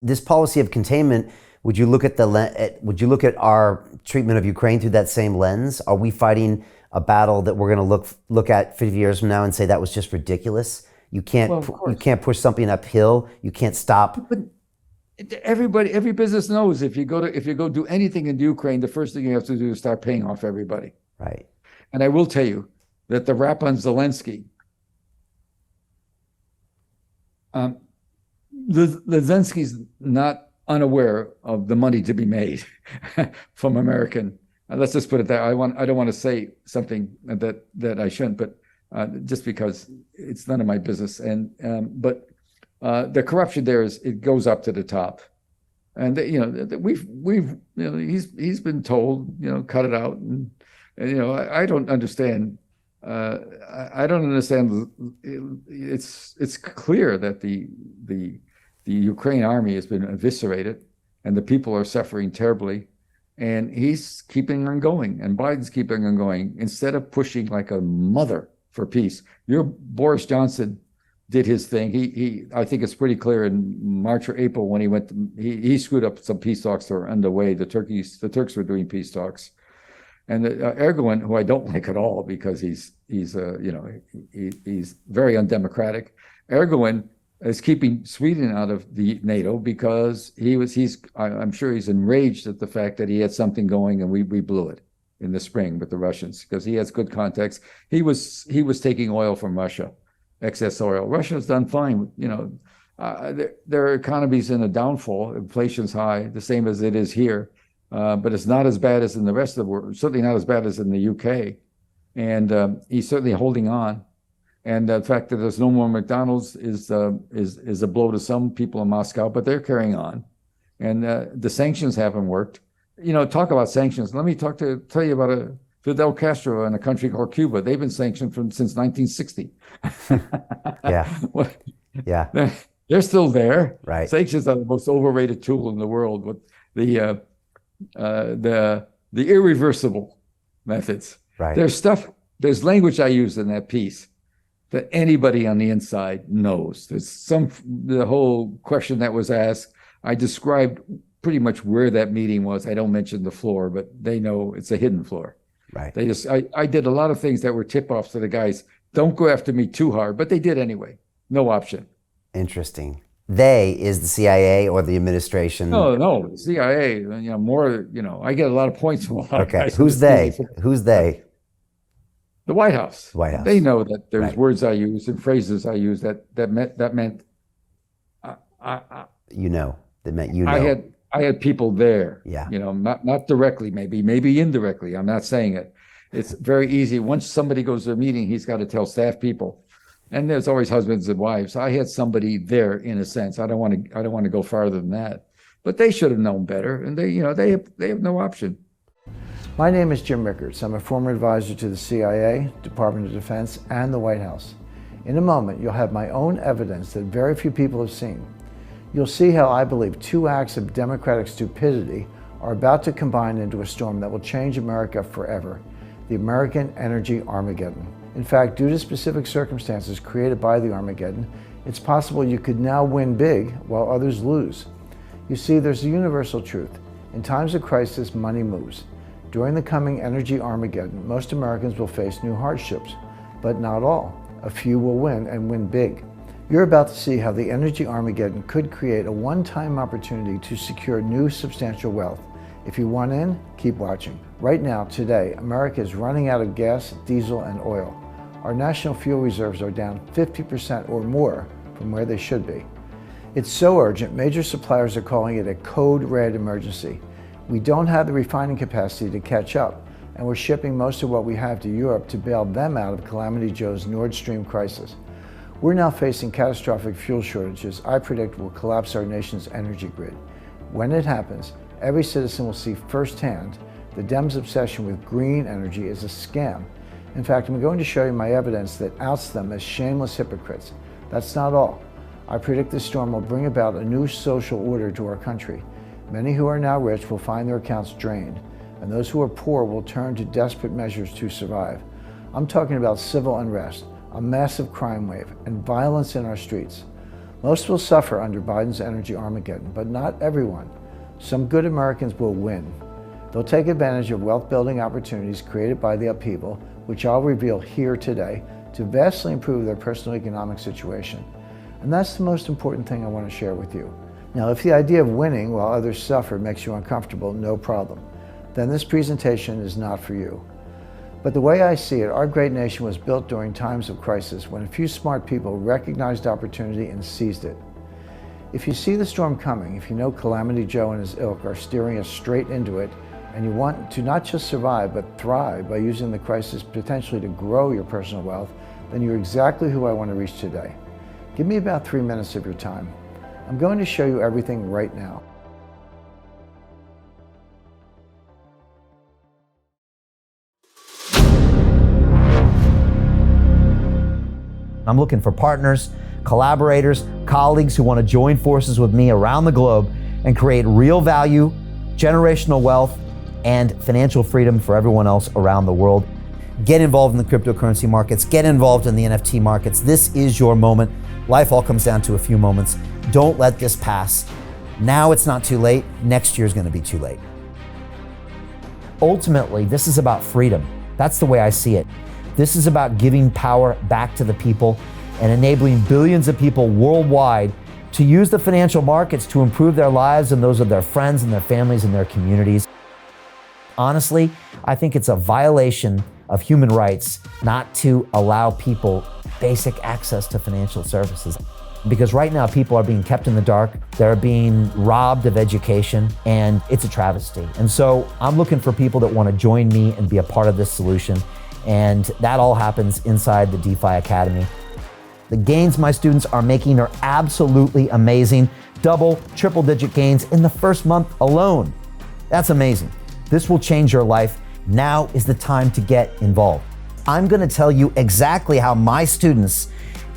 This policy of containment, would you look at our treatment of Ukraine through that same lens? Are we fighting a battle that we're going to look at 50 years from now and say that was just ridiculous? You can't push something uphill. You can't stop. But every business knows if you go do anything in Ukraine, the first thing you have to do is start paying off everybody. Right. And I will tell you that the rap on Zelensky, Zelensky's not unaware of the money to be made from American. Let's just put it that I don't want to say something that I shouldn't, but just because it's none of my business. But the corruption there it goes up to the top, and he's been told cut it out, and I don't understand. I don't understand. It's clear that the Ukraine army has been eviscerated, and the people are suffering terribly. And he's keeping on going, and Biden's keeping on going instead of pushing like a mother for peace. Your Boris Johnson did his thing. I think it's pretty clear in March or April when he screwed up some peace talks that were underway. The Turks were doing peace talks, and Erdogan, who I don't like at all because he's very undemocratic. Erdogan is keeping Sweden out of the NATO because I'm sure he's enraged at the fact that he had something going and we blew it in the spring with the Russians, because he has good contacts. He was taking oil from Russia, excess oil. Russia's done fine. Their economy's in a downfall. Inflation's high, the same as it is here, but it's not as bad as in the rest of the world. Certainly not as bad as in the UK, and he's certainly holding on. And the fact that there's no more McDonald's is a blow to some people in Moscow, but they're carrying on. And the sanctions haven't worked. Talk about sanctions. Let me tell you about Fidel Castro in a country called Cuba. They've been sanctioned since 1960. Yeah. Well, yeah. They're still there. Right. Sanctions are the most overrated tool in the world with the irreversible methods. Right. There's language I use in that piece that anybody on the inside knows. The whole question that was asked, I described pretty much where that meeting was. I don't mention the floor, but they know it's a hidden floor. Right. I did a lot of things that were tip-offs to the guys. Don't go after me too hard, but they did anyway. No option. Interesting. They is the CIA or the administration? No, CIA. More. I get a lot of points from a lot of guys. Who's they? Who's they? The White House. White House. They know that there's Right. words I use and phrases I use that meant. That meant I had people there. Yeah. Not directly, maybe indirectly. I'm not saying it. It's very easy. Once somebody goes to a meeting, he's got to tell staff people, and there's always husbands and wives. I had somebody there in a sense. I don't want to go farther than that, but they should have known better, and they have no option. My name is Jim Rickards. I'm a former advisor to the CIA, Department of Defense, and the White House. In a moment, you'll have my own evidence that very few people have seen. You'll see how I believe two acts of democratic stupidity are about to combine into a storm that will change America forever: the American energy Armageddon. In fact, due to specific circumstances created by the Armageddon, it's possible you could now win big while others lose. You see, there's a universal truth. In times of crisis, money moves. During the coming energy Armageddon, most Americans will face new hardships, but not all. A few will win, and win big. You're about to see how the energy Armageddon could create a one-time opportunity to secure new substantial wealth. If you want in, keep watching. Right now, today, America is running out of gas, diesel, and oil. Our national fuel reserves are down 50% or more from where they should be. It's so urgent, major suppliers are calling it a code red emergency. We don't have the refining capacity to catch up, and we're shipping most of what we have to Europe to bail them out of Calamity Joe's Nordstream crisis. We're now facing catastrophic fuel shortages I predict will collapse our nation's energy grid. When it happens, every citizen will see firsthand the Dems' obsession with green energy is a scam. In fact, I'm going to show you my evidence that outs them as shameless hypocrites. That's not all. I predict this storm will bring about a new social order to our country. Many who are now rich will find their accounts drained, and those who are poor will turn to desperate measures to survive. I'm talking about civil unrest, a massive crime wave, and violence in our streets. Most will suffer under Biden's energy Armageddon, but not everyone. Some good Americans will win. They'll take advantage of wealth-building opportunities created by the upheaval, which I'll reveal here today, to vastly improve their personal economic situation. And that's the most important thing I want to share with you. Now, if the idea of winning while others suffer makes you uncomfortable, no problem. Then this presentation is not for you. But the way I see it, our great nation was built during times of crisis when a few smart people recognized opportunity and seized it. If you see the storm coming, if you know Calamity Joe and his ilk are steering us straight into it, and you want to not just survive, but thrive by using the crisis potentially to grow your personal wealth, then you're exactly who I want to reach today. Give me about 3 minutes of your time. I'm going to show you everything right now. I'm looking for partners, collaborators, colleagues who want to join forces with me around the globe and create real value, generational wealth, and financial freedom for everyone else around the world. Get involved in the cryptocurrency markets, get involved in the NFT markets. This is your moment. Life all comes down to a few moments. Don't let this pass. Now it's not too late. Next year's going to be too late. Ultimately, this is about freedom. That's the way I see it. This is about giving power back to the people and enabling billions of people worldwide to use the financial markets to improve their lives and those of their friends and their families and their communities. Honestly, I think it's a violation of human rights not to allow people basic access to financial services. Because right now people are being kept in the dark, they're being robbed of education, and it's a travesty. And so I'm looking for people that want to join me and be a part of this solution. And that all happens inside the DeFi Academy. The gains my students are making are absolutely amazing. Double, triple-digit gains in the first month alone. That's amazing. This will change your life. Now is the time to get involved. I'm going to tell you exactly how my students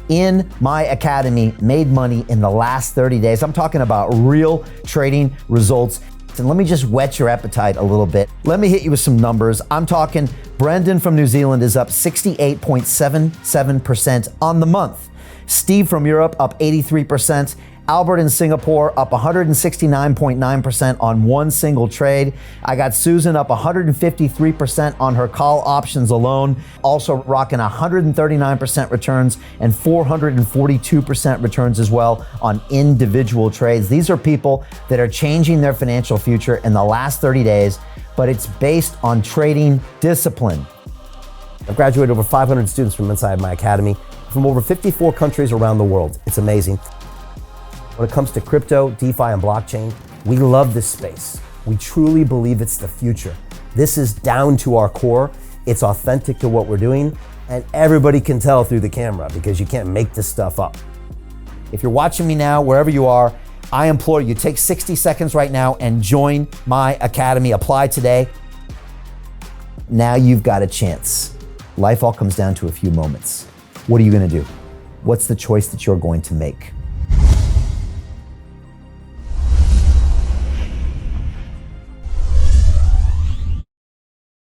in my academy made money in the last 30 days. I'm talking about real trading results. And let me just whet your appetite a little bit. Let me hit you with some numbers. I'm talking Brendan from New Zealand is up 68.77% on the month. Steve from Europe up 83%. Albert in Singapore up 169.9% on one single trade. I got Susan up 153% on her call options alone, also rocking 139% returns and 442% returns as well on individual trades. These are people that are changing their financial future in the last 30 days, but it's based on trading discipline. I've graduated over 500 students from inside my academy from over 54 countries around the world. It's amazing. When it comes to crypto, DeFi, and blockchain, we love this space. We truly believe it's the future. This is down to our core. It's authentic to what we're doing, and everybody can tell through the camera because you can't make this stuff up. If you're watching me now, wherever you are, I implore you, take 60 seconds right now and join my academy. Apply today. Now you've got a chance. Life all comes down to a few moments. What are you going to do? What's the choice that you're going to make?